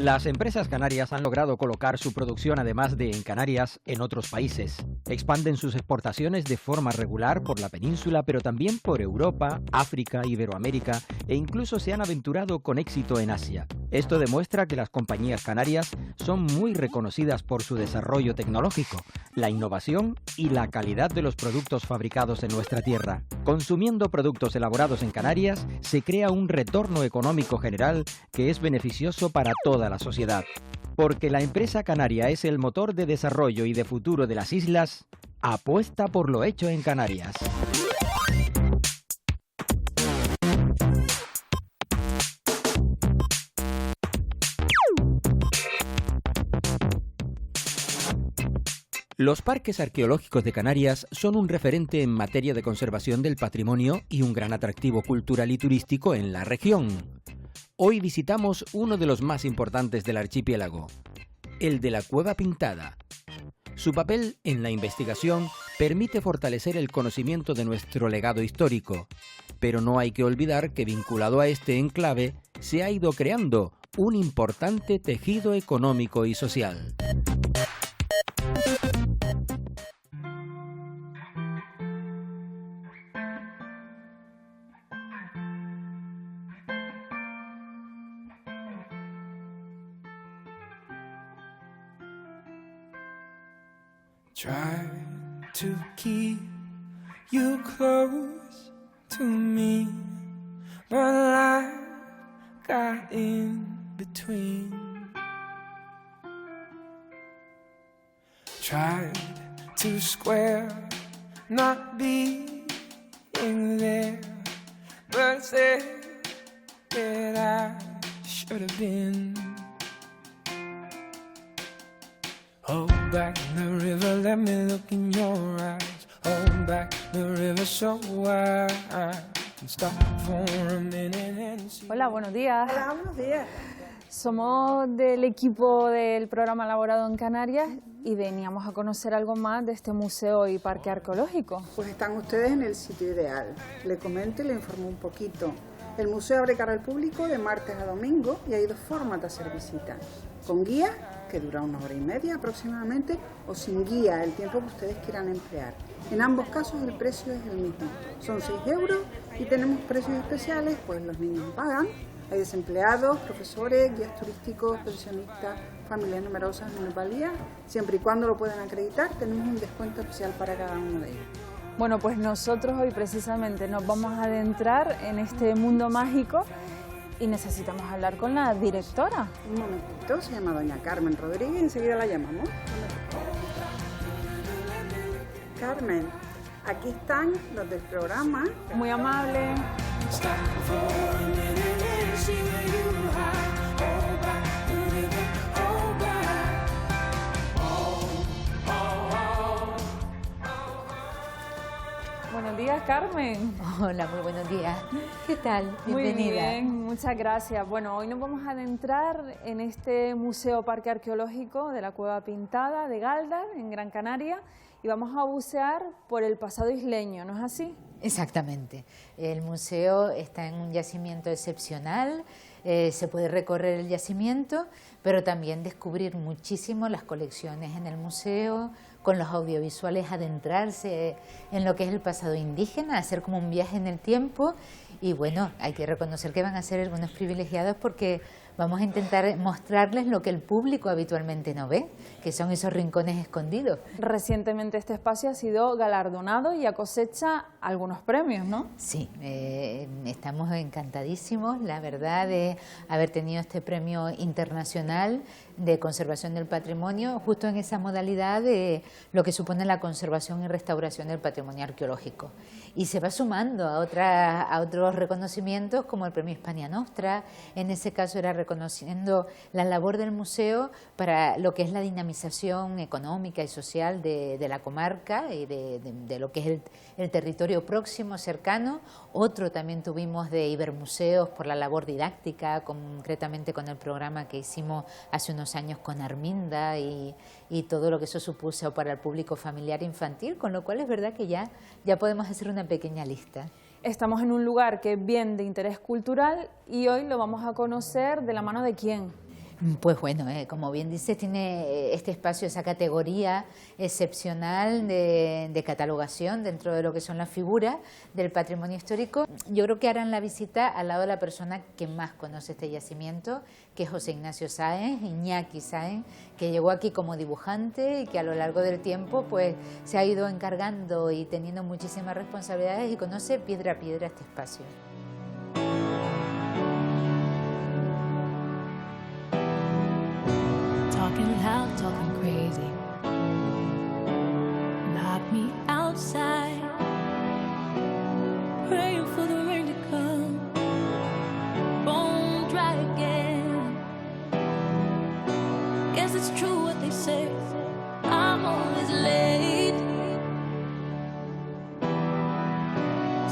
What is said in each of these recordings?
Las empresas canarias han logrado colocar su producción, además de en Canarias, en otros países. Expanden sus exportaciones de forma regular por la península, pero también por Europa, África, Iberoamérica e incluso se han aventurado con éxito en Asia. Esto demuestra que las compañías canarias son muy reconocidas por su desarrollo tecnológico, la innovación y la calidad de los productos fabricados en nuestra tierra. Consumiendo productos elaborados en Canarias, se crea un retorno económico general que es beneficioso para toda la sociedad. Porque la empresa canaria es el motor de desarrollo y de futuro de las islas, apuesta por lo hecho en Canarias. Los parques arqueológicos de Canarias son un referente en materia de conservación del patrimonio y un gran atractivo cultural y turístico en la región. Hoy visitamos uno de los más importantes del archipiélago, el de la Cueva Pintada. Su papel en la investigación permite fortalecer el conocimiento de nuestro legado histórico, pero no hay que olvidar que vinculado a este enclave se ha ido creando un importante tejido económico y social. Try to keep you close to me, but life got in between. Tried to square not being there, but said that I should have been. Hold back the river, let me look in your eyes. Hold back the river so I can stop for a minute and see. Hola, buenos días. Hola, buenos días. Somos del equipo del programa elaborado en Canarias y veníamos a conocer algo más de este museo y parque arqueológico. Pues están ustedes en el sitio ideal. Le comento y le informo un poquito. El museo abre cara al público de martes a domingo y hay dos formas de hacer visitas. Con guía, que dura 1 hora y media aproximadamente, o sin guía, el tiempo que ustedes quieran emplear. En ambos casos el precio es el mismo. Son 6 euros y tenemos precios especiales, pues los niños pagan. Hay desempleados, profesores, guías turísticos, pensionistas, familias numerosas, minusvalía. Siempre y cuando lo puedan acreditar, tenemos un descuento especial para cada uno de ellos. Bueno, pues nosotros hoy precisamente nos vamos a adentrar en este mundo mágico y necesitamos hablar con la directora. Un momentito, se llama doña Carmen Rodríguez, enseguida la llamamos. Carmen, aquí están los del programa. Muy amable. Buenos días, Carmen. Hola, muy buenos días. ¿Qué tal? Bienvenida. Muy bien, muchas gracias. Bueno, hoy nos vamos a adentrar en este Museo Parque Arqueológico de la Cueva Pintada de Galdar, en Gran Canaria, y vamos a bucear por el pasado isleño, ¿no es así? Exactamente. El museo está en un yacimiento excepcional, se puede recorrer el yacimiento, pero también descubrir muchísimo las colecciones en el museo, con los audiovisuales adentrarse en lo que es el pasado indígena, hacer como un viaje en el tiempo y bueno, hay que reconocer que van a ser algunos privilegiados porque vamos a intentar mostrarles lo que el público habitualmente no ve, que son esos rincones escondidos. Recientemente este espacio ha sido galardonado y cosecha algunos premios, ¿no? Sí, estamos encantadísimos, la verdad, de haber tenido este premio internacional de conservación del patrimonio, justo en esa modalidad de lo que supone la conservación y restauración del patrimonio arqueológico. Y se va sumando a otros reconocimientos como el premio Hispania Nostra, en ese caso era reconociendo la labor del museo para lo que es la dinamización económica y social de la comarca y de lo que es el territorio próximo, cercano. Otro también tuvimos de Ibermuseos por la labor didáctica, concretamente con el programa que hicimos hace unos años con Arminda y todo lo que eso supuso para el público familiar e infantil, con lo cual es verdad que ya podemos hacer una pequeña lista. Estamos en un lugar que es bien de interés cultural y hoy lo vamos a conocer de la mano de quién. Pues bueno, como bien dices, tiene este espacio, esa categoría excepcional de catalogación dentro de lo que son las figuras del patrimonio histórico. Yo creo que harán la visita al lado de la persona que más conoce este yacimiento, que es José Ignacio Sáenz, Iñaki Sáenz, que llegó aquí como dibujante y que a lo largo del tiempo pues se ha ido encargando y teniendo muchísimas responsabilidades y conoce piedra a piedra este espacio. Talking loud, talking crazy. Lock me outside, praying for the rain to come. Bone dry again. Guess it's true what they say. I'm always late.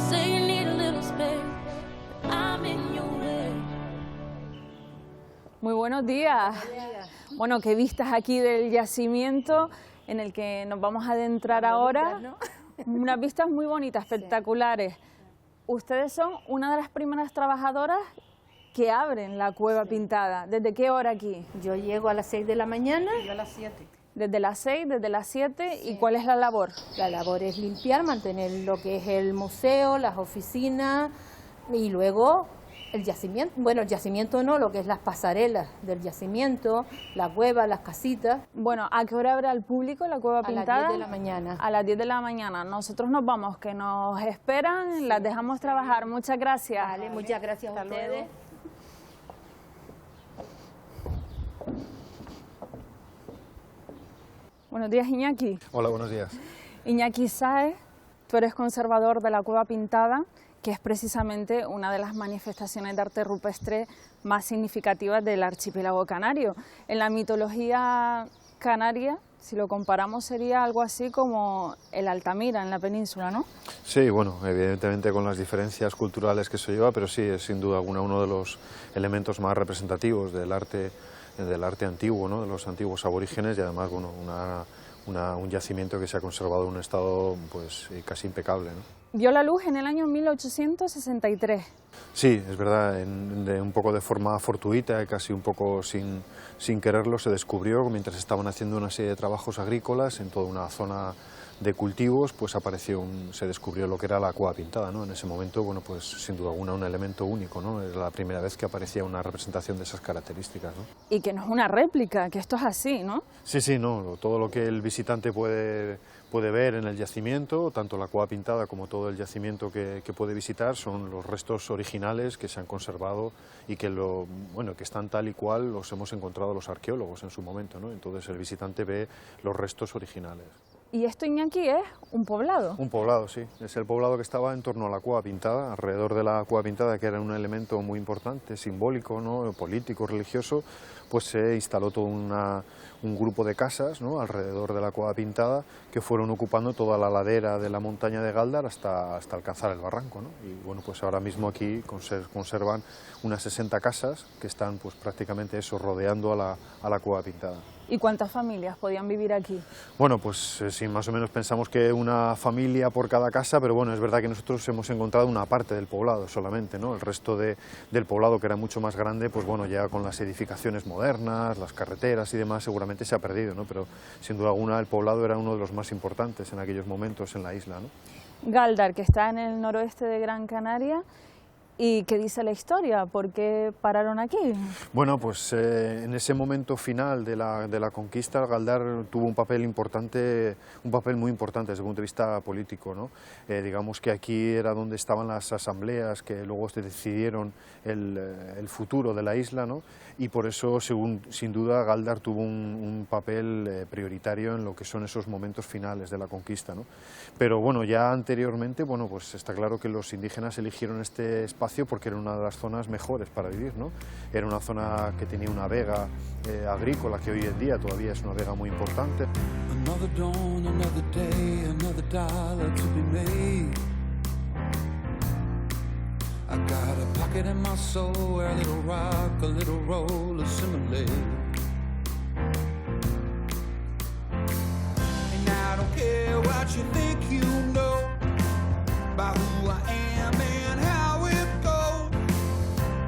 Say you need a little space, but I'm in your way. Muy buenos días. Bueno, qué vistas aquí del yacimiento en el que nos vamos a adentrar ahora. Unas vistas muy bonitas, espectaculares. Ustedes son una de las primeras trabajadoras que abren la Cueva Pintada. ¿Desde qué hora aquí? Yo llego a las 6 de la mañana. Yo a las 7. Desde las 6, desde las 7. ¿Y cuál es la labor? La labor es limpiar, mantener lo que es el museo, las oficinas y luego el yacimiento. Bueno, el yacimiento no, lo que es las pasarelas del yacimiento, la cueva, las casitas. Bueno, ¿a qué hora abre al público la Cueva Pintada? A las 10 de la mañana. A las 10 de la mañana. Nosotros nos vamos, que nos esperan, las dejamos trabajar. Muchas gracias. Vale, muchas gracias a ustedes. Luego. Buenos días, Iñaki. Hola, buenos días. Iñaki Sáenz, tú eres conservador de la Cueva Pintada, que es precisamente una de las manifestaciones de arte rupestre más significativas del archipiélago canario. En la mitología canaria, si lo comparamos, sería algo así como el Altamira en la península, ¿no? Sí, bueno, evidentemente con las diferencias culturales que se lleva, pero sí, es sin duda alguna uno de los elementos más representativos del arte antiguo, ¿no? De los antiguos aborígenes y además, bueno, un yacimiento que se ha conservado en un estado pues casi impecable, ¿no? Vio la luz en el año 1863. Sí, es verdad, un poco de forma fortuita, casi un poco sin quererlo, se descubrió mientras estaban haciendo una serie de trabajos agrícolas en toda una zona de cultivos, pues se descubrió lo que era la Cueva Pintada, ¿no? En ese momento, bueno, pues sin duda alguna un elemento único, ¿no? Era la primera vez que aparecía una representación de esas características, ¿no? Y que no es una réplica, que esto es así, ¿no? Sí, sí, no, todo lo que el visitante puede ver en el yacimiento, tanto la Cueva Pintada como todo el yacimiento que puede visitar, son los restos originales que se han conservado y que están tal y cual los hemos encontrado los arqueólogos en su momento, ¿no? Entonces el visitante ve los restos originales. ¿Y esto, Iñaki, es un poblado? Un poblado, sí. Es el poblado que estaba en torno a la Cueva Pintada, alrededor de la Cueva Pintada, que era un elemento muy importante, simbólico, ¿no? Político, religioso, pues se instaló todo un grupo de casas, ¿no? Alrededor de la Cueva Pintada, que fueron ocupando toda la ladera de la montaña de Gáldar hasta alcanzar el barranco, ¿no? Y bueno, pues ahora mismo aquí conservan unas 60 casas que están pues prácticamente rodeando a la Cueva Pintada. ¿Y cuántas familias podían vivir aquí? Bueno, pues sí, más o menos pensamos que una familia por cada casa, pero bueno, es verdad que nosotros hemos encontrado una parte del poblado solamente, ¿no? El resto del poblado, que era mucho más grande, pues bueno, ya con las edificaciones modernas, las carreteras y demás, seguramente se ha perdido, ¿no? Pero sin duda alguna el poblado era uno de los más importantes en aquellos momentos en la isla, ¿no? Gáldar, que está en el noroeste de Gran Canaria. ¿Y qué dice la historia? ¿Por qué pararon aquí? Bueno, pues en ese momento final de la conquista, Gáldar tuvo un papel muy importante desde el punto de vista político, ¿no? Digamos que aquí era donde estaban las asambleas que luego se decidieron el futuro de la isla, ¿no? Y por eso, sin duda, Gáldar tuvo un papel prioritario en lo que son esos momentos finales de la conquista, ¿no? Pero bueno, ya anteriormente, bueno, pues está claro que los indígenas eligieron este espacio porque era una de las zonas mejores para vivir, ¿no? Era una zona que tenía una vega agrícola que hoy en día todavía es una vega muy importante. Another dawn, another day, another dollar to be made. I got a pocket in my soul where a little rock, a little roll assimilate. And I don't care what you think you know about who I am and how it goes.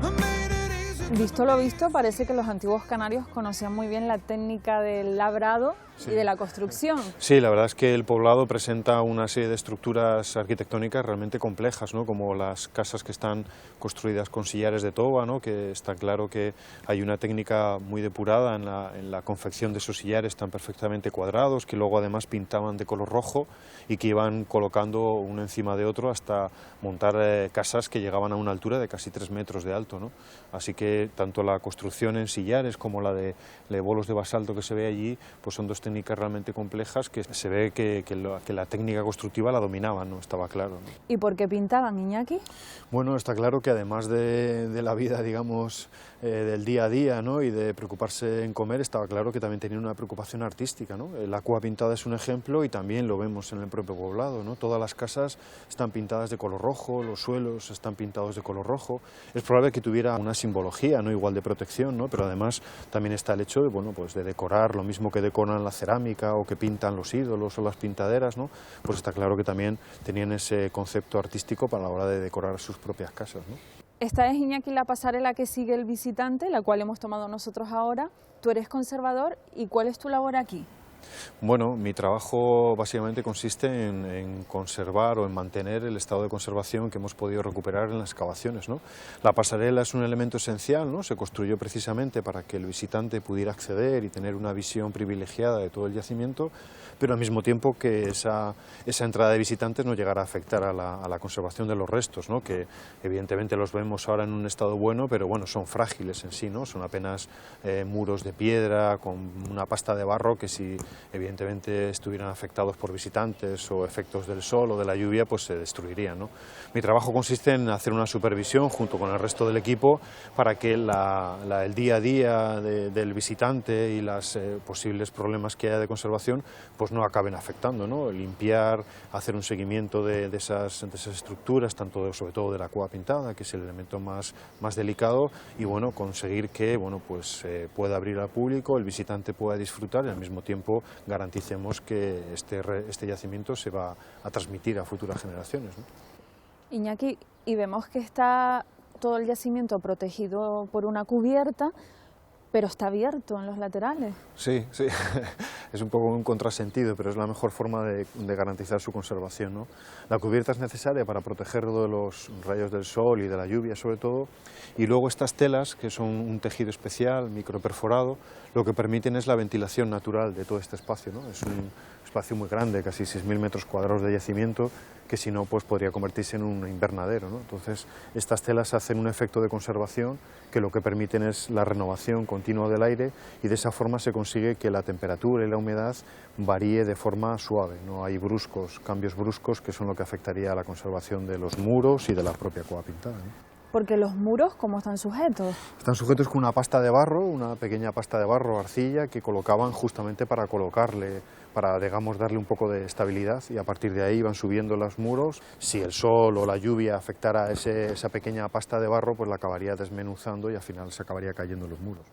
I made it easy. Visto lo visto, parece que los antiguos canarios conocían muy bien la técnica del labrado y de la construcción. Sí, la verdad es que el poblado presenta una serie de estructuras arquitectónicas realmente complejas, ¿no? Como las casas que están construidas con sillares de toba, ¿no? Que está claro que hay una técnica muy depurada en la confección de esos sillares tan perfectamente cuadrados, que luego además pintaban de color rojo y que iban colocando uno encima de otro hasta montar casas que llegaban a una altura de casi 3 metros de alto, ¿no? Así que tanto la construcción en sillares como la de bolos de basalto que se ve allí, pues son dos técnicas realmente complejas que se ve que la técnica constructiva la dominaban, ¿no? Estaba claro, ¿no? ¿Y por qué pintaban, Iñaki? Bueno, está claro que además de la vida, digamos, del día a día, ¿no? Y de preocuparse en comer, estaba claro que también tenían una preocupación artística, ¿no? La cueva pintada es un ejemplo y también lo vemos en el propio poblado, ¿no? Todas las casas están pintadas de color rojo, los suelos están pintados de color rojo. Es probable que tuviera una simbología, ¿no? Igual de protección, ¿no? Pero además también está el hecho de, bueno, pues de decorar, lo mismo que decoran la cerámica o que pintan los ídolos o las pintaderas, ¿no? Pues está claro que también tenían ese concepto artístico para la hora de decorar sus propias casas, ¿no? Esta es, Iñaki, la pasarela que sigue el visitante, la cual hemos tomado nosotros ahora. Tú eres conservador, ¿y cuál es tu labor aquí? Bueno, mi trabajo básicamente consiste en conservar o en mantener el estado de conservación que hemos podido recuperar en las excavaciones, ¿no? La pasarela es un elemento esencial, ¿no? Se construyó precisamente para que el visitante pudiera acceder y tener una visión privilegiada de todo el yacimiento, pero al mismo tiempo que esa entrada de visitantes no llegara a afectar a la conservación de los restos, ¿no? Que evidentemente los vemos ahora en un estado bueno, pero bueno, son frágiles en sí, ¿no? Son apenas muros de piedra con una pasta de barro que si evidentemente estuvieran afectados por visitantes o efectos del sol o de la lluvia, pues se destruirían, ¿no? Mi trabajo consiste en hacer una supervisión junto con el resto del equipo para que el día a día del visitante y los posibles problemas que haya de conservación pues no acaben afectando, ¿no? Limpiar, hacer un seguimiento de esas estructuras, sobre todo de la cueva pintada, que es el elemento más delicado, y bueno, conseguir que bueno, pues, pueda abrir al público, el visitante pueda disfrutar y al mismo tiempo garanticemos que este yacimiento se va a transmitir a futuras generaciones, ¿no? Iñaki, y vemos que está todo el yacimiento protegido por una cubierta, pero está abierto en los laterales. Sí, sí, es un poco un contrasentido, pero es la mejor forma de garantizar su conservación, ¿no? La cubierta es necesaria para protegerlo de los rayos del sol y de la lluvia sobre todo, y luego estas telas, que son un tejido especial, microperforado, lo que permiten es la ventilación natural de todo este espacio, ¿no? Es un espacio muy grande, casi 6.000 metros cuadrados de yacimiento, que si no pues podría convertirse en un invernadero, ¿no? Entonces estas telas hacen un efecto de conservación que lo que permiten es la renovación continua del aire y de esa forma se consigue que la temperatura y la humedad varíe de forma suave, no hay cambios bruscos que son lo que afectaría a la conservación de los muros y de la propia cueva pintada, ¿no? Porque los muros, ¿cómo están sujetos? Están sujetos con una pasta de barro, una pequeña pasta de barro, arcilla, que colocaban justamente para digamos, darle un poco de estabilidad, y a partir de ahí iban subiendo los muros. Si el sol o la lluvia afectara esa pequeña pasta de barro, pues la acabaría desmenuzando y al final se acabaría cayendo los muros.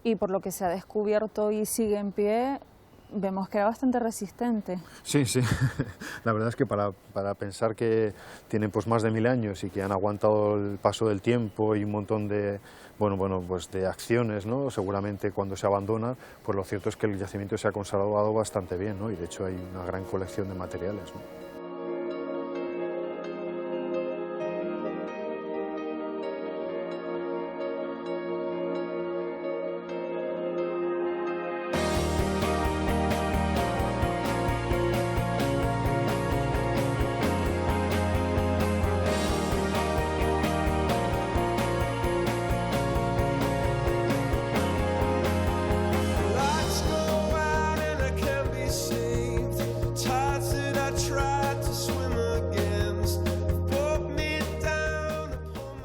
Y por lo que se ha descubierto y sigue en pie, vemos que era bastante resistente. Sí, sí. La verdad es que para pensar que tienen pues más de 1000 años y que han aguantado el paso del tiempo y un montón de pues de acciones, ¿no? Seguramente cuando se abandona, pues lo cierto es que el yacimiento se ha conservado bastante bien, ¿no? Y de hecho hay una gran colección de materiales, ¿no?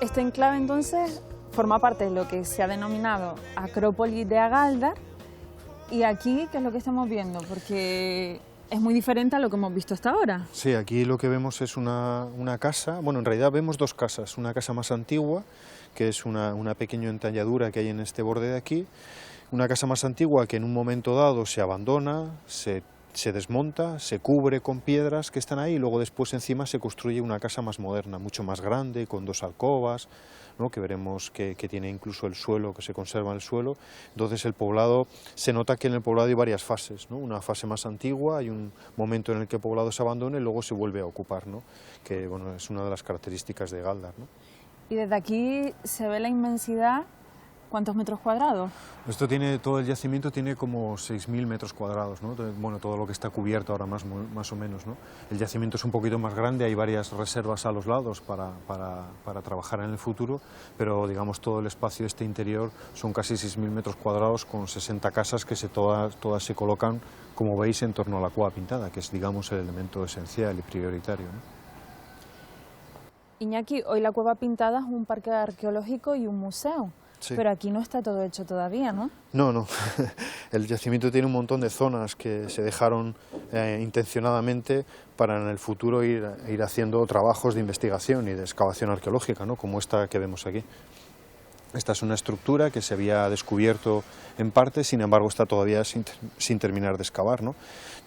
Este enclave entonces forma parte de lo que se ha denominado Acrópolis de Agaldar, y aquí, ¿qué es lo que estamos viendo? Porque es muy diferente a lo que hemos visto hasta ahora. Sí, aquí lo que vemos es una casa, bueno, en realidad vemos dos casas, una casa más antigua, que es una pequeña entalladura que hay en este borde de aquí, una casa más antigua que en un momento dado se abandona, se desmonta, se cubre con piedras que están ahí y luego después encima se construye una casa más moderna, mucho más grande, con 2 alcobas, ¿no? Que veremos que tiene incluso el suelo, que se conserva el suelo. Entonces el poblado, se nota que en el poblado hay varias fases, ¿no? Una fase más antigua, hay un momento en el que el poblado se abandona y luego se vuelve a ocupar, ¿no? Que bueno, es una de las características de Galdar, ¿no? Y desde aquí se ve la inmensidad. ¿Cuántos metros cuadrados? Esto tiene, todo el yacimiento tiene como 6.000 metros cuadrados, ¿no? Bueno, todo lo que está cubierto ahora más o menos, ¿no? El yacimiento es un poquito más grande, hay varias reservas a los lados para trabajar en el futuro, pero digamos todo el espacio este interior son casi 6.000 metros cuadrados con 60 casas que todas se colocan, como veis, en torno a la cueva pintada, que es, digamos, el elemento esencial y prioritario, ¿no? Iñaki, hoy la Cueva Pintada es un parque arqueológico y un museo. Sí. Pero aquí no está todo hecho todavía, ¿no? No. El yacimiento tiene un montón de zonas que se dejaron intencionadamente para en el futuro ir haciendo trabajos de investigación y de excavación arqueológica, ¿no? Como esta que vemos aquí. Esta es una estructura que se había descubierto en parte, sin embargo está todavía sin terminar de excavar, ¿no?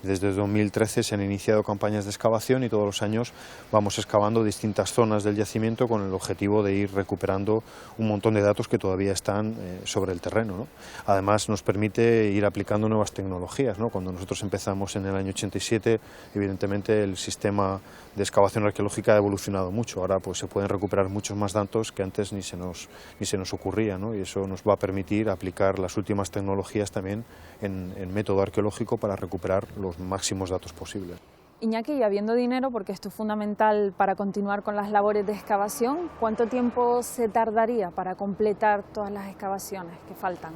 Desde 2013 se han iniciado campañas de excavación y todos los años vamos excavando distintas zonas del yacimiento con el objetivo de ir recuperando un montón de datos que todavía están sobre el terreno, ¿no? Además nos permite ir aplicando nuevas tecnologías, ¿no? Cuando nosotros empezamos en el año 87, evidentemente el sistema de excavación arqueológica ha evolucionado mucho. Ahora pues se pueden recuperar muchos más datos que antes ni se nos ocurría, ¿no? Y eso nos va a permitir aplicar las últimas tecnologías también en método arqueológico para recuperar los máximos datos posibles. Iñaki, y habiendo dinero, porque esto es fundamental para continuar con las labores de excavación, ¿cuánto tiempo se tardaría para completar todas las excavaciones que faltan?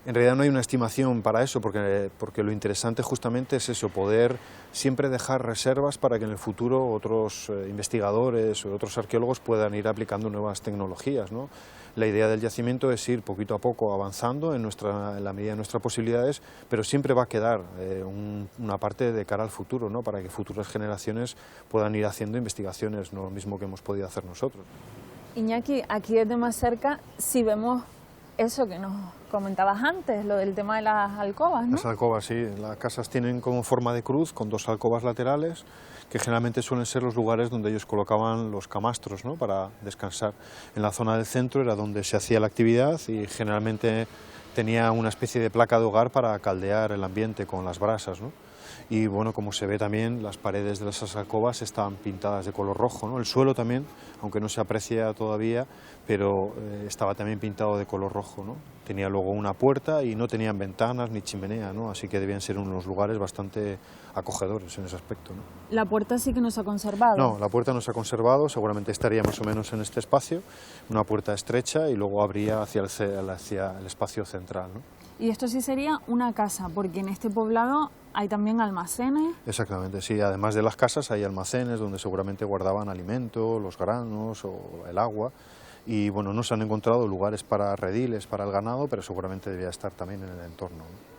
En realidad no hay una estimación para eso, porque lo interesante justamente es eso, poder siempre dejar reservas para que en el futuro otros investigadores o otros arqueólogos puedan ir aplicando nuevas tecnologías, ¿no? La idea del yacimiento es ir poquito a poco avanzando en la medida de nuestras posibilidades, pero siempre va a quedar una parte de cara al futuro, ¿no? Para que futuras generaciones puedan ir haciendo investigaciones, no lo mismo que hemos podido hacer nosotros. Iñaki, aquí desde más cerca, si vemos eso que nos comentabas antes, lo del tema de las alcobas, ¿no? Las alcobas, sí. Las casas tienen como forma de cruz, con dos alcobas laterales, que generalmente suelen ser los lugares donde ellos colocaban los camastros, ¿no? Para descansar. En la zona del centro era donde se hacía la actividad y generalmente tenía una especie de placa de hogar para caldear el ambiente con las brasas, ¿no? Y bueno, como se ve también, las paredes de esas alcobas estaban pintadas de color rojo, ¿no? El suelo también, aunque no se aprecia todavía, pero estaba también pintado de color rojo, ¿no? Tenía luego una puerta y no tenían ventanas ni chimenea, ¿no? Así que debían ser unos lugares bastante acogedores en ese aspecto, ¿no? ¿La puerta sí que no se ha conservado? No, la puerta no se ha conservado, seguramente estaría más o menos en este espacio, una puerta estrecha y luego abría hacia el espacio central, ¿no? Y esto sí sería una casa, porque en este poblado hay también almacenes. Exactamente, sí, además de las casas hay almacenes donde seguramente guardaban alimento, los granos o el agua. Y bueno, no se han encontrado lugares para rediles, para el ganado, pero seguramente debía estar también en el entorno, ¿no?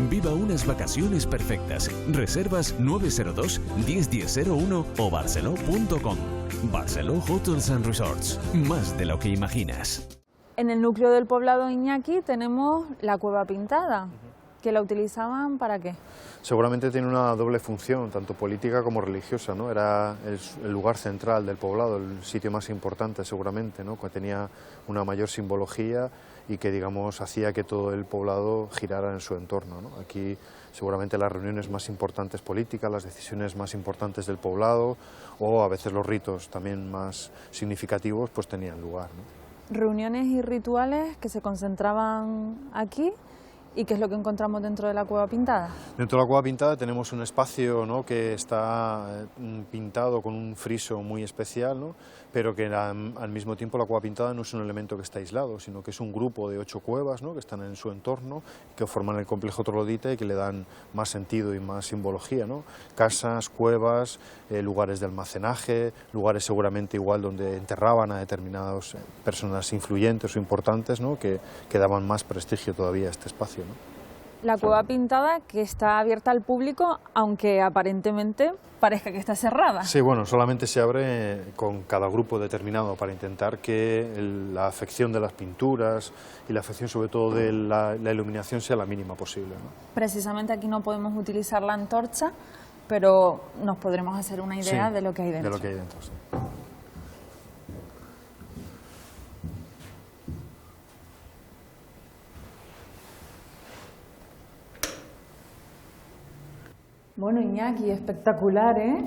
Viva unas vacaciones perfectas. Reservas 902 101001 o barceló.com. Barceló Hotels and Resorts. Más de lo que imaginas. En el núcleo del poblado Iñaki tenemos la Cueva Pintada, que la utilizaban ¿para qué? Seguramente tiene una doble función, tanto política como religiosa, ¿no? Era el lugar central del poblado, el sitio más importante seguramente, ¿no? Que tenía una mayor simbología y que, digamos, hacía que todo el poblado girara en su entorno, ¿no? Aquí seguramente las reuniones más importantes políticas, las decisiones más importantes del poblado o a veces los ritos también más significativos pues tenían lugar, ¿no? Reuniones y rituales que se concentraban aquí. ¿Y qué es lo que encontramos dentro de la Cueva Pintada? Dentro de la Cueva Pintada tenemos un espacio, ¿no? Que está pintado con un friso muy especial, ¿no? Pero que al mismo tiempo la Cueva Pintada no es un elemento que está aislado, sino que es un grupo de 8 cuevas, ¿no? Que están en su entorno, que forman el complejo troglodita y que le dan más sentido y más simbología, ¿no? Casas, cuevas, lugares de almacenaje, lugares seguramente igual donde enterraban a determinadas personas influyentes o importantes, ¿no? Que daban más prestigio todavía a este espacio, ¿no? La Cueva Pintada, que está abierta al público, aunque aparentemente parezca que está cerrada. Sí, bueno, solamente se abre con cada grupo determinado para intentar que la afección de las pinturas y la afección sobre todo de la iluminación sea la mínima posible, ¿no? Precisamente aquí no podemos utilizar la antorcha, pero nos podremos hacer una idea Sí, de lo que hay dentro. De lo que hay dentro, sí. Bueno, Iñaki, espectacular, ¿eh?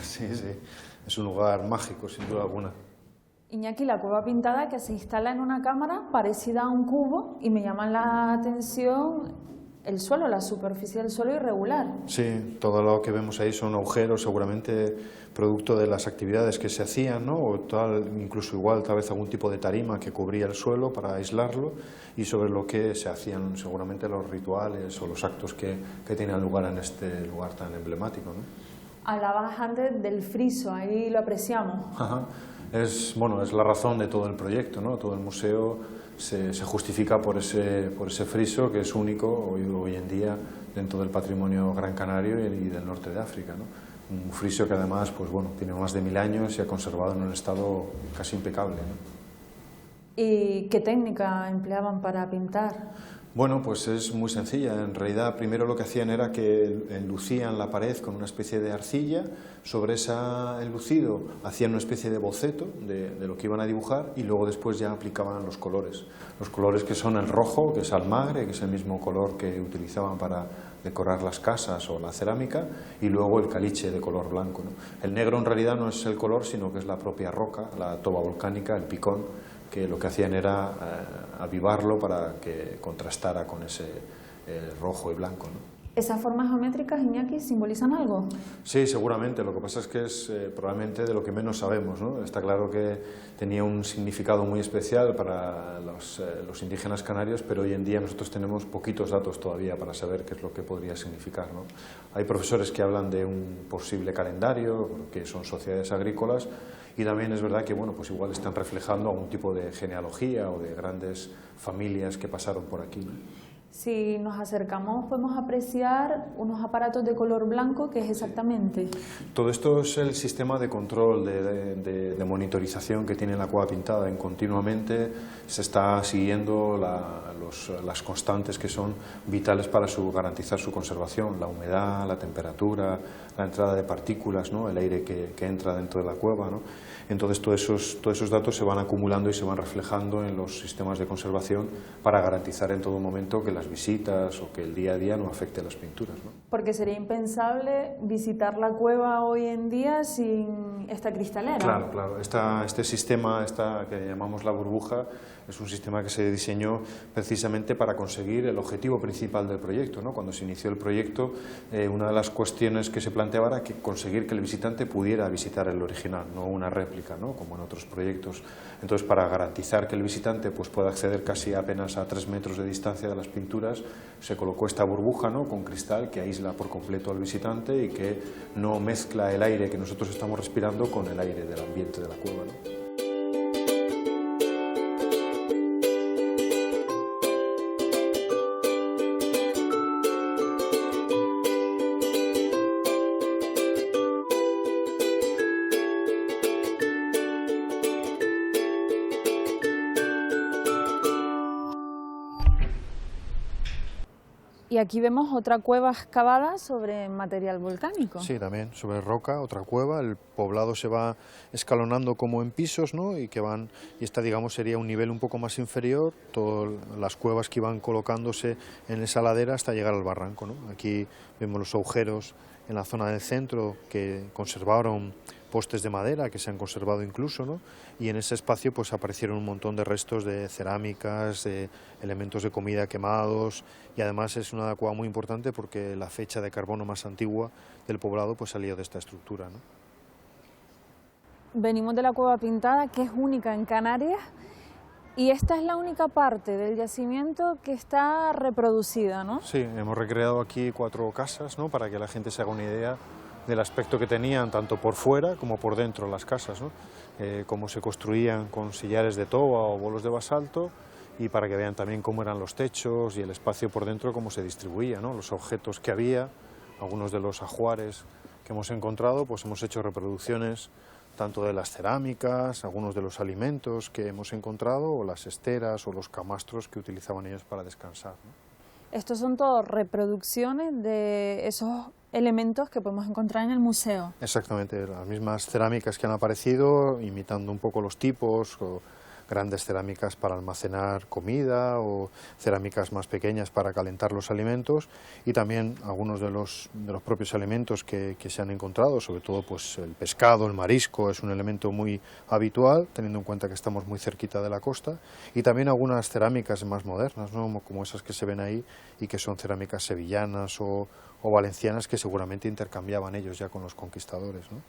Sí, sí, es un lugar mágico, sin duda alguna. Iñaki, la cueva pintada que se instala en una cámara parecida a un cubo y me llama la atención el suelo, la superficie del suelo irregular. Sí, todo lo que vemos ahí son agujeros, seguramente producto de las actividades que se hacían, ¿no? O incluso igual tal vez algún tipo de tarima que cubría el suelo para aislarlo y sobre lo que se hacían seguramente los rituales o los actos que tenían lugar en este lugar tan emblemático, ¿no? Hablabas antes del friso, ahí lo apreciamos. Ajá. Es la razón de todo el proyecto, ¿no? Todo el museo se justifica por ese friso que es único hoy en día dentro del patrimonio gran canario y del norte de África, ¿no? Un friso que además pues bueno, tiene más de 1000 años y ha conservado en un estado casi impecable, ¿no? ¿Y qué técnica empleaban para pintar? Bueno, pues es muy sencilla. En realidad, primero lo que hacían era que enlucían la pared con una especie de arcilla. Sobre ese enlucido hacían una especie de boceto de lo que iban a dibujar y luego después ya aplicaban los colores. Los colores que son el rojo, que es almagre, que es el mismo color que utilizaban para decorar las casas o la cerámica, y luego el caliche de color blanco, ¿no? El negro en realidad no es el color, sino que es la propia roca, la toba volcánica, el picón, que lo que hacían era avivarlo para que contrastara con ese rojo y blanco, ¿no? ¿Esas formas geométricas, Iñaki, simbolizan algo? Sí, seguramente. Lo que pasa es que es probablemente de lo que menos sabemos, ¿no? Está claro que tenía un significado muy especial para los indígenas canarios, pero hoy en día nosotros tenemos poquitos datos todavía para saber qué es lo que podría significar, ¿no? Hay profesores que hablan de un posible calendario, que son sociedades agrícolas, y también es verdad que bueno, pues igual están reflejando algún tipo de genealogía o de grandes familias que pasaron por aquí, ¿no? Si nos acercamos podemos apreciar unos aparatos de color blanco, ¿qué es exactamente? Todo esto es el sistema de control, de monitorización que tiene la cueva pintada. Continuamente se está siguiendo las constantes que son vitales para garantizar su conservación, la humedad, la temperatura, la entrada de partículas, ¿no? El aire que entra dentro de la cueva, ¿no? Entonces todos esos datos se van acumulando y se van reflejando en los sistemas de conservación para garantizar en todo momento que las visitas o que el día a día no afecte a las pinturas, ¿no? Porque sería impensable visitar la cueva hoy en día sin esta cristalera. Claro, claro. Este sistema, que llamamos la burbuja, es un sistema que se diseñó precisamente para conseguir el objetivo principal del proyecto, ¿no? Cuando se inició el proyecto, una de las cuestiones que se planteaba era conseguir que el visitante pudiera visitar el original, no una réplica, ¿no? Como en otros proyectos. Entonces, para garantizar que el visitante pues, pueda acceder casi apenas a 3 metros de distancia de las pinturas, se colocó esta burbuja, ¿no? Con cristal que aísla por completo al visitante y que no mezcla el aire que nosotros estamos respirando con el aire del ambiente de la cueva, ¿no? Y aquí vemos otra cueva excavada sobre material volcánico. Sí, también, sobre roca, otra cueva. El poblado se va escalonando como en pisos, ¿no? Y esta, digamos, sería un nivel un poco más inferior, todas las cuevas que iban colocándose en esa ladera hasta llegar al barranco, ¿no? Aquí vemos los agujeros en la zona del centro que conservaron postes de madera, que se han conservado incluso, ¿no? Y en ese espacio pues aparecieron un montón de restos de cerámicas, de elementos de comida quemados, y además es una cueva muy importante porque la fecha de carbono más antigua del poblado pues salió de esta estructura, ¿no? Venimos de la cueva pintada, que es única en Canarias, y esta es la única parte del yacimiento que está reproducida, ¿no? Sí, hemos recreado aquí 4 casas, ¿no? Para que la gente se haga una idea del aspecto que tenían tanto por fuera como por dentro las casas, ¿no? Cómo se construían con sillares de toba o bolos de basalto, y para que vean también cómo eran los techos y el espacio por dentro, cómo se distribuía, ¿no? Los objetos que había, algunos de los ajuares que hemos encontrado, pues hemos hecho reproducciones tanto de las cerámicas, algunos de los alimentos que hemos encontrado, o las esteras o los camastros que utilizaban ellos para descansar, ¿no? Estos son todos reproducciones de esos elementos que podemos encontrar en el museo. Exactamente, las mismas cerámicas que han aparecido, imitando un poco los tipos, o grandes cerámicas para almacenar comida o cerámicas más pequeñas para calentar los alimentos, y también algunos de los propios alimentos que se han encontrado, sobre todo pues el pescado, el marisco, es un elemento muy habitual, teniendo en cuenta que estamos muy cerquita de la costa, y también algunas cerámicas más modernas, ¿no? Como esas que se ven ahí y que son cerámicas sevillanas o valencianas, que seguramente intercambiaban ellos ya con los conquistadores, ¿no?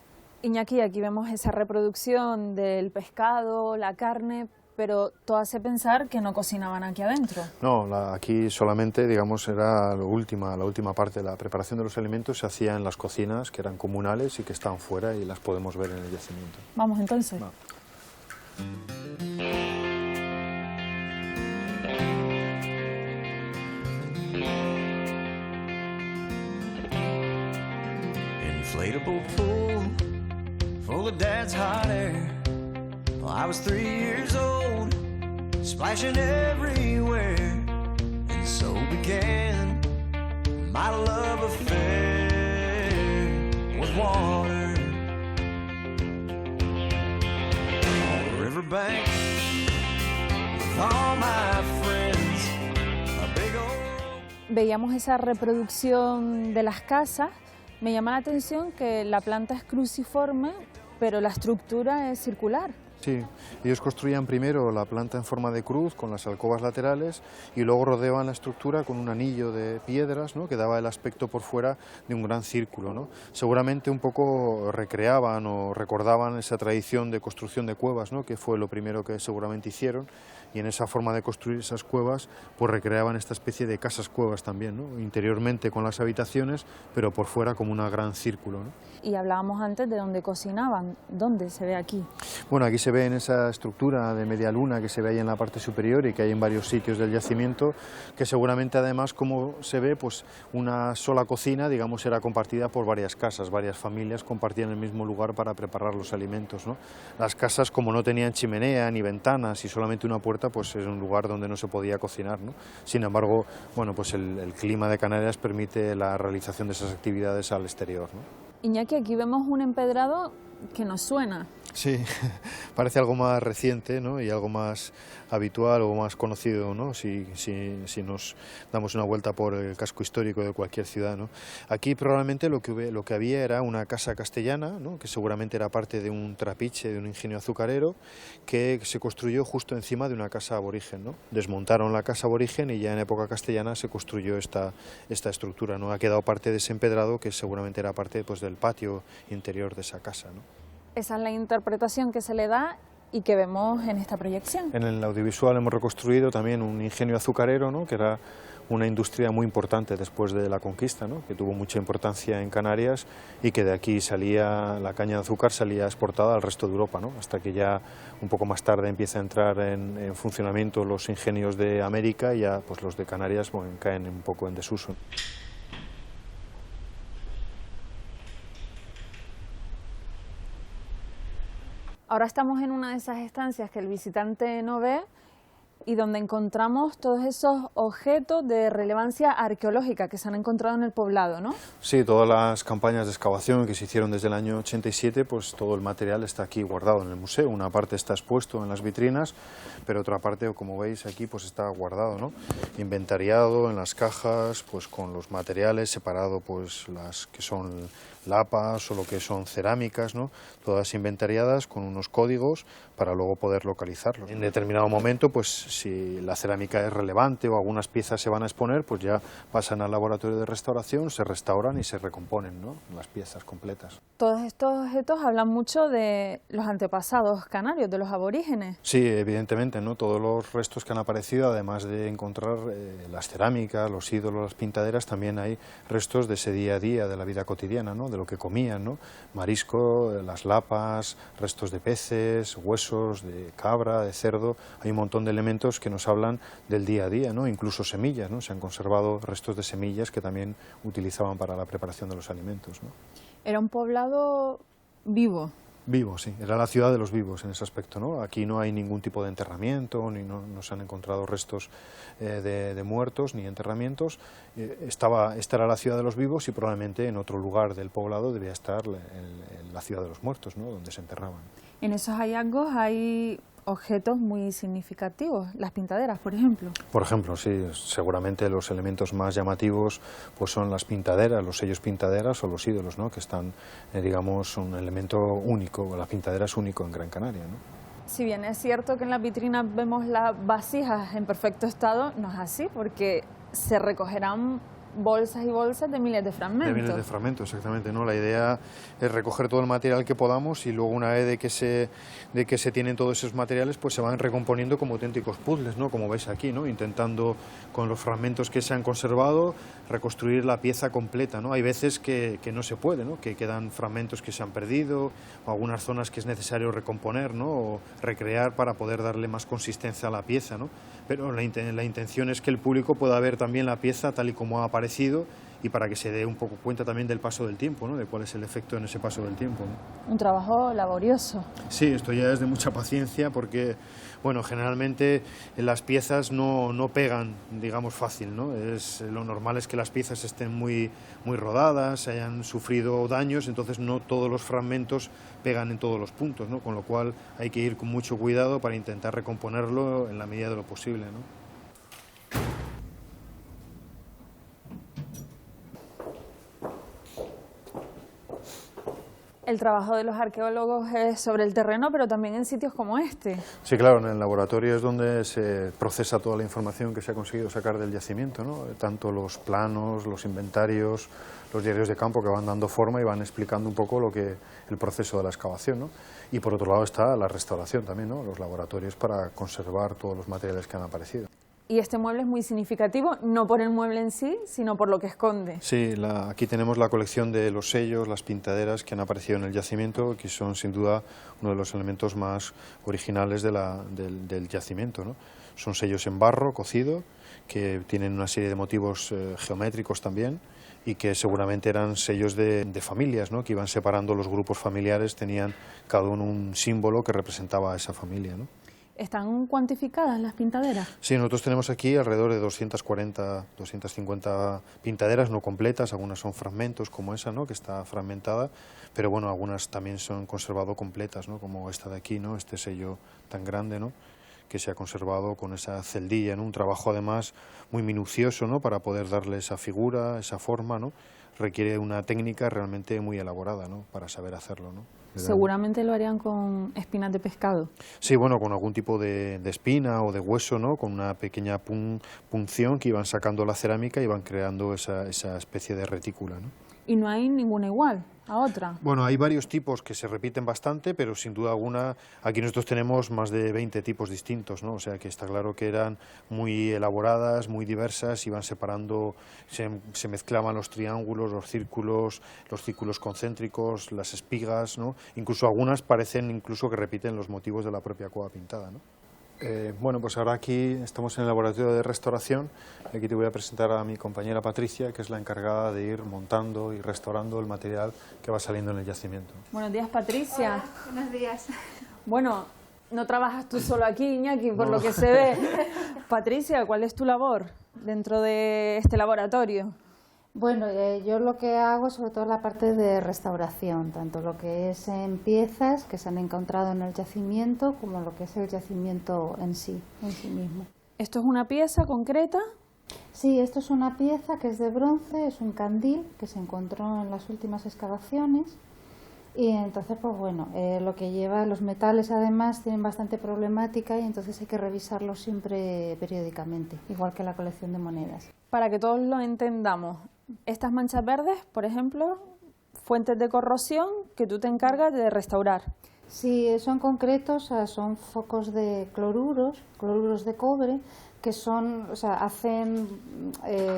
Iñaki, aquí vemos esa reproducción del pescado, la carne, pero todo hace pensar que no cocinaban aquí adentro. No, aquí solamente, digamos, era la última parte de la preparación de los alimentos se hacía en las cocinas, que eran comunales y que estaban fuera y las podemos ver en el yacimiento. Vamos entonces. Va. Inflatable pool full of dad's hot air. Well, I was 3 years old, splashing everywhere, and so began my love affair with water. On the riverbank with all my friends, a big old... Veíamos esa reproducción de las casas. Me llama la atención que la planta es cruciforme, pero la estructura es circular. Sí, ellos construían primero la planta en forma de cruz con las alcobas laterales y luego rodeaban la estructura con un anillo de piedras, ¿no?, que daba el aspecto por fuera de un gran círculo, ¿no? Seguramente un poco recreaban o recordaban esa tradición de construcción de cuevas, ¿no?, que fue lo primero que seguramente hicieron, y en esa forma de construir esas cuevas pues recreaban esta especie de casas cuevas también, ¿no?, interiormente con las habitaciones, pero por fuera como un gran círculo, ¿no? Y hablábamos antes de dónde cocinaban. ¿Dónde se ve aquí? Bueno, aquí se ve en esa estructura de media luna que se ve ahí en la parte superior y que hay en varios sitios del yacimiento, que seguramente además, como se ve, pues una sola cocina, digamos, era compartida por varias casas, varias familias compartían el mismo lugar para preparar los alimentos, ¿no? Las casas, como no tenían chimenea ni ventanas y solamente una puerta, pues es un lugar donde no se podía cocinar, ¿no? Sin embargo, bueno, pues el clima de Canarias permite la realización de esas actividades al exterior, ¿no? Iñaki, aquí vemos un empedrado que nos suena. Sí, parece algo más reciente, ¿no?, y algo más habitual o más conocido, ¿no?, si nos damos una vuelta por el casco histórico de cualquier ciudad, ¿no? Aquí probablemente lo que había era una casa castellana, ¿no?, que seguramente era parte de un trapiche, de un ingenio azucarero, que se construyó justo encima de una casa aborigen, ¿no? Desmontaron la casa aborigen y ya en época castellana se construyó esta estructura, ¿no? Ha quedado parte de ese empedrado que seguramente era parte, pues, del patio interior de esa casa, ¿no? Esa es la interpretación que se le da y que vemos en esta proyección. En el audiovisual hemos reconstruido también un ingenio azucarero, ¿no?, que era una industria muy importante después de la conquista, ¿no?, que tuvo mucha importancia en Canarias y que de aquí salía la caña de azúcar, salía exportada al resto de Europa, ¿no?, hasta que ya un poco más tarde empieza a entrar en funcionamiento los ingenios de América y ya pues los de Canarias, bueno, caen un poco en desuso. Ahora estamos en una de esas estancias que el visitante no ve y donde encontramos todos esos objetos de relevancia arqueológica que se han encontrado en el poblado, ¿no? Sí, todas las campañas de excavación que se hicieron desde el año 87, pues todo el material está aquí guardado en el museo. Una parte está expuesto en las vitrinas, pero otra parte, como veis aquí, pues está guardado, ¿no?, inventariado en las cajas, pues con los materiales, separado pues las que son lapas o lo que son cerámicas, ¿no?, todas inventariadas con unos códigos para luego poder localizarlos. En determinado momento, pues si la cerámica es relevante o algunas piezas se van a exponer, pues ya pasan al laboratorio de restauración, se restauran y se recomponen, ¿no?, las piezas completas. Todos estos objetos hablan mucho de los antepasados canarios, de los aborígenes. Sí, evidentemente, ¿no?, todos los restos que han aparecido, además de encontrar las cerámicas, los ídolos, las pintaderas, también hay restos de ese día a día, de la vida cotidiana, ¿no?, de lo que comían, ¿no?, marisco, las lapas, restos de peces, huesos de cabra, de cerdo. Hay un montón de elementos que nos hablan del día a día, ¿no?, incluso semillas, ¿no?, se han conservado restos de semillas que también utilizaban para la preparación de los alimentos, ¿no? Era un poblado vivo. Vivo, sí, era la ciudad de los vivos en ese aspecto, ¿no? Aquí no hay ningún tipo de enterramiento, ni no se han encontrado restos de muertos ni enterramientos. Esta era la ciudad de los vivos y probablemente en otro lugar del poblado debía estar la ciudad de los muertos, ¿no? Donde se enterraban. En esos hallazgos hay objetos muy significativos, las pintaderas, por ejemplo. Por ejemplo, sí, seguramente los elementos más llamativos pues son las pintaderas, los sellos pintaderas o los ídolos, ¿no? Que están, digamos, un elemento único, la pintadera es único en Gran Canaria, ¿no? Si bien es cierto que en la vitrina vemos las vasijas en perfecto estado, no es así, porque se recogerán bolsas y bolsas de miles de fragmentos. De miles de fragmentos, exactamente, ¿no? La idea es recoger todo el material que podamos y luego una vez de que se tienen todos esos materiales, pues se van recomponiendo como auténticos puzzles, ¿no? Como veis aquí, ¿no? Intentando con los fragmentos que se han conservado reconstruir la pieza completa, ¿no? Hay veces que no se puede, ¿no? Que quedan fragmentos que se han perdido o algunas zonas que es necesario recomponer, ¿no? O recrear para poder darle más consistencia a la pieza, ¿no? Pero la intención es que el público pueda ver también la pieza tal y como ha aparecido y para que se dé un poco cuenta también del paso del tiempo, ¿no? De cuál es el efecto en ese paso del tiempo, ¿no? Un trabajo laborioso. Sí, esto ya es de mucha paciencia porque, bueno, generalmente las piezas no pegan, digamos, fácil, ¿no? Lo normal es que las piezas estén muy rodadas, hayan sufrido daños, entonces no todos los fragmentos pegan en todos los puntos, ¿no? Con lo cual hay que ir con mucho cuidado para intentar recomponerlo en la medida de lo posible, ¿no? El trabajo de los arqueólogos es sobre el terreno, pero también en sitios como este. Sí, claro, en el laboratorio es donde se procesa toda la información que se ha conseguido sacar del yacimiento, ¿no? Tanto los planos, los inventarios, los diarios de campo que van dando forma y van explicando un poco el proceso de la excavación, ¿no? Y por otro lado está la restauración también, ¿no? Los laboratorios para conservar todos los materiales que han aparecido. Y este mueble es muy significativo, no por el mueble en sí, sino por lo que esconde. Sí, aquí tenemos la colección de los sellos, las pintaderas que han aparecido en el yacimiento, que son sin duda uno de los elementos más originales del yacimiento, ¿no? Son sellos en barro cocido, que tienen una serie de motivos geométricos también, y que seguramente eran sellos de familias, ¿no? Que iban separando los grupos familiares, tenían cada uno un símbolo que representaba a esa familia, ¿no? ¿Están cuantificadas las pintaderas? Sí, nosotros tenemos aquí alrededor de 240, 250 pintaderas no completas, algunas son fragmentos como esa, ¿no? Que está fragmentada, pero bueno, algunas también son conservado completas, ¿no? Como esta de aquí, ¿no? Este sello tan grande, ¿no? Que se ha conservado con esa celdilla, ¿no? Un trabajo además muy minucioso, ¿no? Para poder darle esa figura, esa forma, ¿no? Requiere una técnica realmente muy elaborada, ¿no? Para saber hacerlo, ¿no? Seguramente lo harían con espinas de pescado. Sí, bueno, con algún tipo de espina o de hueso, ¿no? Con una pequeña punción que iban sacando la cerámica y iban creando esa especie de retícula, ¿no? Y no hay ninguna igual a otra. Bueno, hay varios tipos que se repiten bastante, pero sin duda alguna aquí nosotros tenemos más de 20 tipos distintos, ¿no? O sea que está claro que eran muy elaboradas, muy diversas, iban separando, se mezclaban los triángulos, los círculos concéntricos, las espigas, ¿no? Incluso algunas parecen incluso que repiten los motivos de la propia cueva pintada, ¿no? Bueno, pues ahora aquí estamos en el laboratorio de restauración. Aquí te voy a presentar a mi compañera Patricia, que es la encargada de ir montando y restaurando el material que va saliendo en el yacimiento. Buenos días, Patricia. Hola, buenos días. Bueno, no trabajas tú solo aquí, Iñaki, por lo que se ve. Patricia, ¿cuál es tu labor dentro de este laboratorio? Bueno, yo lo que hago sobre todo es la parte de restauración, tanto lo que es en piezas que se han encontrado en el yacimiento como lo que es el yacimiento en sí mismo. ¿Esto es una pieza concreta? Sí, esto es una pieza que es de bronce, es un candil que se encontró en las últimas excavaciones y entonces pues bueno, lo que lleva los metales además tienen bastante problemática y entonces hay que revisarlos siempre periódicamente, igual que la colección de monedas. Para que todos lo entendamos, estas manchas verdes, por ejemplo, fuentes de corrosión que tú te encargas de restaurar. Sí, son concretos, son focos de cloruros de cobre, que son, o sea,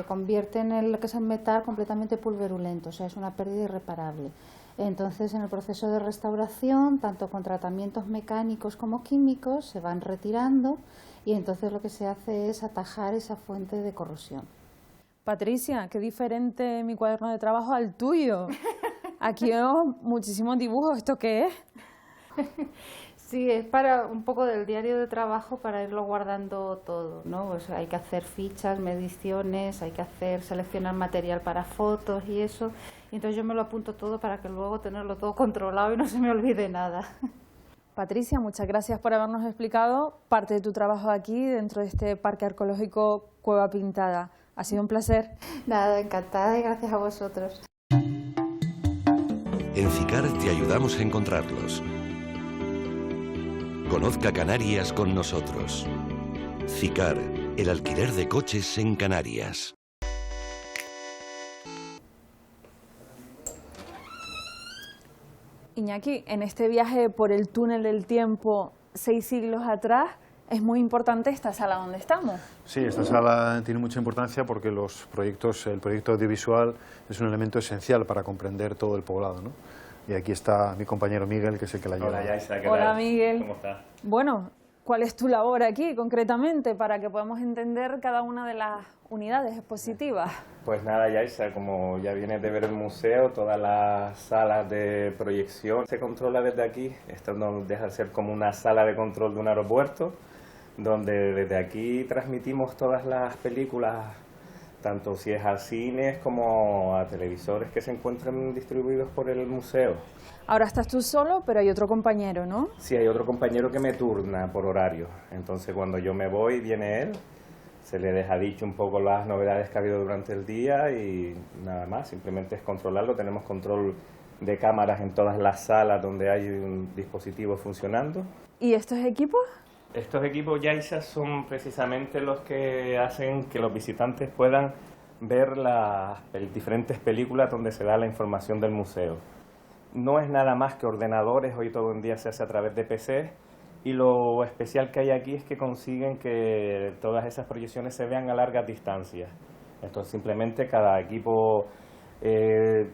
convierten lo que es el metal completamente pulverulento, o sea, es una pérdida irreparable. Entonces, en el proceso de restauración, tanto con tratamientos mecánicos como químicos, se van retirando y entonces lo que se hace es atajar esa fuente de corrosión. Patricia, qué diferente mi cuaderno de trabajo al tuyo. Aquí veo muchísimos dibujos. ¿Esto qué es? Sí, es para un poco del diario de trabajo para irlo guardando todo, ¿no? Pues hay que hacer fichas, mediciones, hay que seleccionar material para fotos y eso. Y entonces yo me lo apunto todo para que luego tenerlo todo controlado y no se me olvide nada. Patricia, muchas gracias por habernos explicado parte de tu trabajo aquí dentro de este Parque Arqueológico Cueva Pintada. Ha sido un placer. Nada, encantada y gracias a vosotros. En CICAR te ayudamos a encontrarlos. Conozca Canarias con nosotros. CICAR, el alquiler de coches en Canarias. Iñaki, en este viaje por el túnel del tiempo 6 siglos atrás, es muy importante esta sala donde estamos. Sí, esta sala tiene mucha importancia porque el proyecto audiovisual es un elemento esencial para comprender todo el poblado, ¿no? Y aquí está mi compañero Miguel, que es el que la lleva. Hola, Yaisa, ¿qué Hola, tal? Miguel. ¿Cómo estás? Bueno, ¿cuál es tu labor aquí concretamente para que podamos entender cada una de las unidades expositivas? Pues nada, Yaisa, como ya vienes de ver el museo, todas las salas de proyección se controla desde aquí. Esto no deja de ser como una sala de control de un aeropuerto, donde desde aquí transmitimos todas las películas, tanto si es a cines como a televisores que se encuentran distribuidos por el museo. Ahora estás tú solo, pero hay otro compañero, ¿no? Sí, hay otro compañero que me turna por horario. Entonces cuando yo me voy, viene él, se le deja dicho un poco las novedades que ha habido durante el día y nada más, simplemente es controlarlo. Tenemos control de cámaras en todas las salas donde hay un dispositivo funcionando. ¿Y estos equipos? Estos equipos Yaisa son precisamente los que hacen que los visitantes puedan ver las diferentes películas donde se da la información del museo. No es nada más que ordenadores, hoy todo el día se hace a través de PC, y lo especial que hay aquí es que consiguen que todas esas proyecciones se vean a largas distancias. Esto es simplemente cada equipo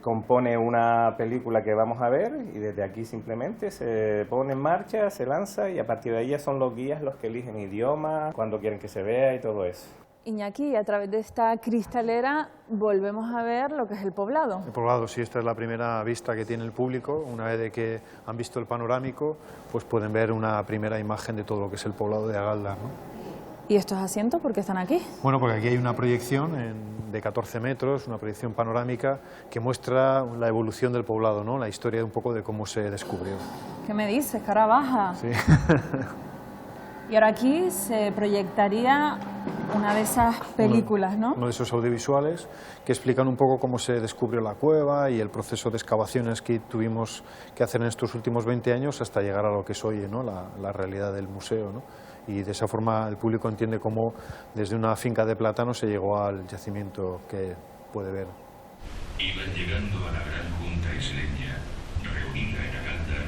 compone una película que vamos a ver y desde aquí simplemente se pone en marcha, se lanza y a partir de ahí ya son los guías los que eligen idioma, cuándo quieren que se vea y todo eso. Iñaki, a través de esta cristalera volvemos a ver lo que es el poblado. El poblado, sí, esta es la primera vista que tiene el público. Una vez de que han visto el panorámico, pues pueden ver una primera imagen de todo lo que es el poblado de Agaldar, ¿no? ¿Y estos asientos por qué están aquí? Bueno, porque aquí hay una proyección de 14 metros, una proyección panorámica que muestra la evolución del poblado, ¿no? La historia un poco de cómo se descubrió. ¿Qué me dices, cara baja? Sí. Y ahora aquí se proyectaría una de esas películas, ¿no? Uno de esos audiovisuales que explican un poco cómo se descubrió la cueva y el proceso de excavaciones que tuvimos que hacer en estos últimos 20 años hasta llegar a lo que es hoy, ¿no? La realidad del museo, ¿no? Y de esa forma el público entiende cómo desde una finca de plátano se llegó al yacimiento que puede ver. Iban llegando a la gran junta isleña, reunida en Agaldar,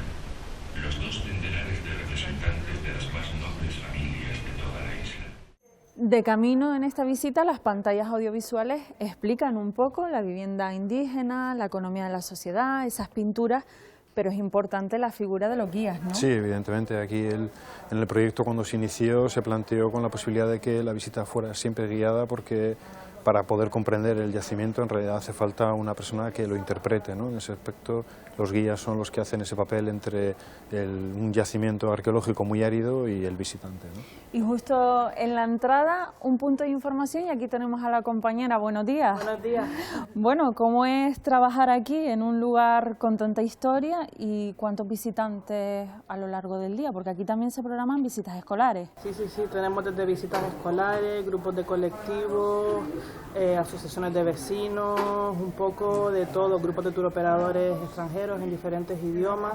los 2 centenares de representantes de las más nobles familias de toda la isla. De camino en esta visita, las pantallas audiovisuales explican un poco la vivienda indígena, la economía de la sociedad, esas pinturas, pero es importante la figura de los guías, ¿no? Sí, evidentemente. Aquí en el proyecto cuando se inició se planteó con la posibilidad de que la visita fuera siempre guiada porque para poder comprender el yacimiento en realidad hace falta una persona que lo interprete, ¿no? En ese aspecto los guías son los que hacen ese papel entre un yacimiento arqueológico muy árido y el visitante, ¿no? Y justo en la entrada un punto de información y aquí tenemos a la compañera. Buenos días. Buenos días. Bueno, ¿cómo es trabajar aquí en un lugar con tanta historia y cuántos visitantes a lo largo del día? Porque aquí también se programan visitas escolares. Sí, tenemos desde visitas escolares, grupos de colectivos, asociaciones de vecinos, un poco de todo, grupos de turoperadores extranjeros en diferentes idiomas,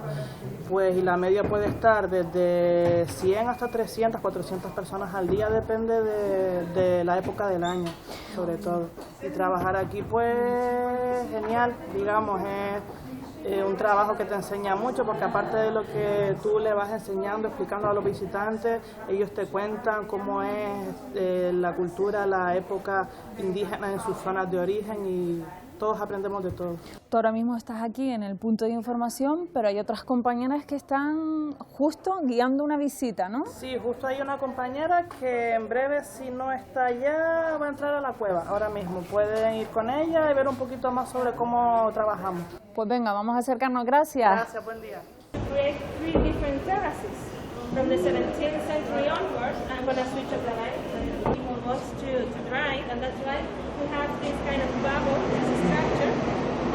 pues y la media puede estar desde 100 hasta 300, 400 personas al día, depende de la época del año, sobre todo. Y trabajar aquí pues genial, digamos, es un trabajo que te enseña mucho porque aparte de lo que tú le vas enseñando, explicando a los visitantes, ellos te cuentan cómo es la cultura, la época indígena en sus zonas de origen y todos aprendemos de todo. Tú ahora mismo estás aquí en el punto de información, pero hay otras compañeras que están justo guiando una visita, ¿no? Sí, justo hay una compañera que en breve, si no está allá, va a entrar a la cueva ahora mismo. Pueden ir con ella y ver un poquito más sobre cómo trabajamos. Pues venga, vamos a acercarnos, gracias. Gracias, buen día. create 3 different terraces. From the 17th century onwards, I'm going to switch up the light. People wants to drive, and that's why we have this kind of bubble as a structure,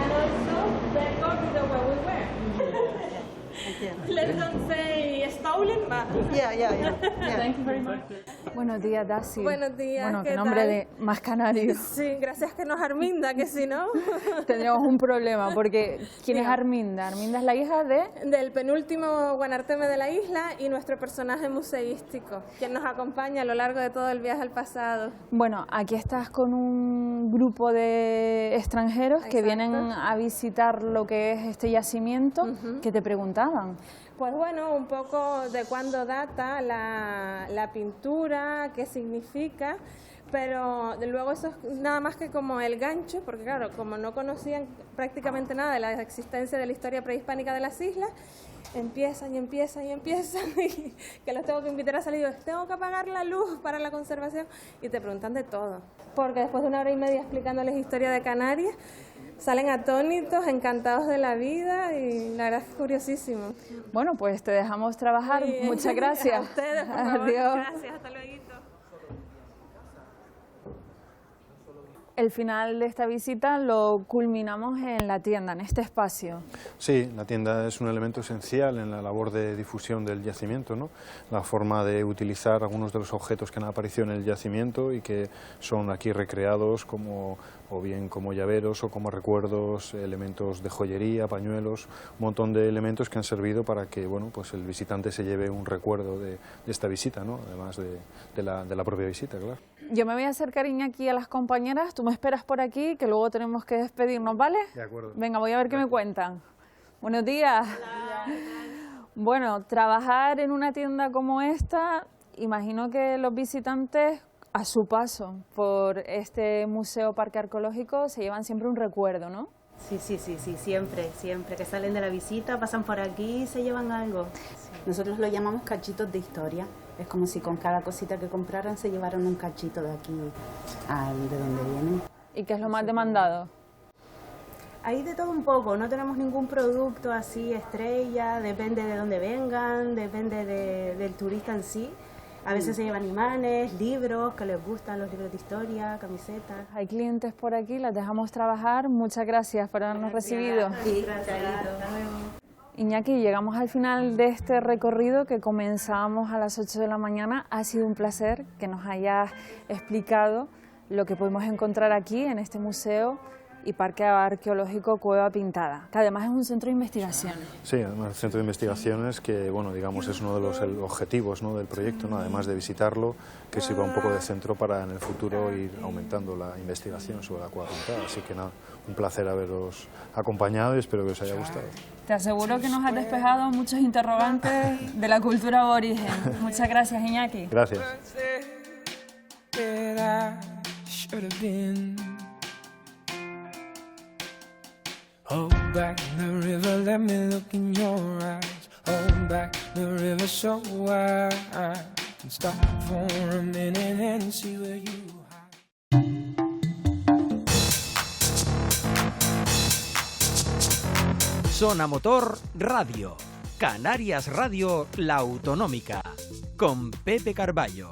and also the corridor where we were. Let's not say stolen, but Yeah. Thank you very much. Buenos días, Daci. Buenos días, Bueno, ¿qué qué nombre tal? de más canario. Sí, gracias que nos Arminda, que si no... Tendríamos un problema, porque ¿quién es Arminda? Arminda es la hija del penúltimo guanarteme de la isla y nuestro personaje museístico, quien nos acompaña a lo largo de todo el viaje al pasado. Bueno, aquí estás con un grupo de extranjeros que vienen a visitar lo que es este yacimiento, que te preguntaban. Pues bueno, un poco de cuándo data la pintura, qué significa, pero luego eso es nada más que como el gancho, porque claro, como no conocían prácticamente nada de la existencia de la historia prehispánica de las islas, empiezan y que los tengo que invitar a salir, tengo que apagar la luz para la conservación, y te preguntan de todo, porque después de 1 hora y media explicándoles historia de Canarias, salen atónitos, encantados de la vida, y la verdad es curiosísimo. Bueno, pues te dejamos trabajar. Sí. Muchas gracias. A ustedes, por favor. Adiós. Gracias, hasta luego. El final de esta visita lo culminamos en la tienda, en este espacio. Sí, la tienda es un elemento esencial en la labor de difusión del yacimiento, ¿no? La forma de utilizar algunos de los objetos que han aparecido en el yacimiento y que son aquí recreados o bien como llaveros o como recuerdos, elementos de joyería, pañuelos, un montón de elementos que han servido para que pues el visitante se lleve un recuerdo de esta visita, ¿no? Además de la propia visita, claro. Yo me voy a acercar, Iñaki, a las compañeras, tú me esperas por aquí, que luego tenemos que despedirnos, ¿vale? De acuerdo. Venga, voy a ver qué me cuentan. Buenos días. Bueno, trabajar en una tienda como esta, imagino que los visitantes, a su paso por este museo parque arqueológico, se llevan siempre un recuerdo, ¿no? Sí, siempre que salen de la visita, pasan por aquí y se llevan algo. Nosotros lo llamamos cachitos de historia. Es como si con cada cosita que compraran se llevaran un cachito de aquí de donde vienen. ¿Y qué es lo más demandado? Hay de todo un poco, no tenemos ningún producto así estrella, depende de dónde vengan, depende del turista en sí. A veces se llevan imanes, libros que les gustan, los libros de historia, camisetas. Hay clientes por aquí, las dejamos trabajar. Muchas gracias por habernos recibido. Sí, gracias. Hasta luego. Iñaki, llegamos al final de este recorrido que comenzamos a las 8 de la mañana. Ha sido un placer que nos hayas explicado lo que podemos encontrar aquí en este museo y Parque Arqueológico Cueva Pintada, que además es un centro de investigaciones. Sí, un centro de investigaciones que, digamos, es uno de los objetivos, ¿no?, del proyecto, ¿no?, además de visitarlo, que sirva un poco de centro para en el futuro ir aumentando la investigación sobre la Cueva Pintada. Así que nada, un placer haberos acompañado y espero que os haya gustado. Te aseguro que nos has despejado muchos interrogantes de la cultura aborigen. Muchas gracias, Iñaki. Gracias. Hold back the river, let me look in your eyes. Hold back the river so wide. And stop for a minute and see where you Zona Motor Radio. Canarias Radio La Autonómica. Con Pepe Carballo.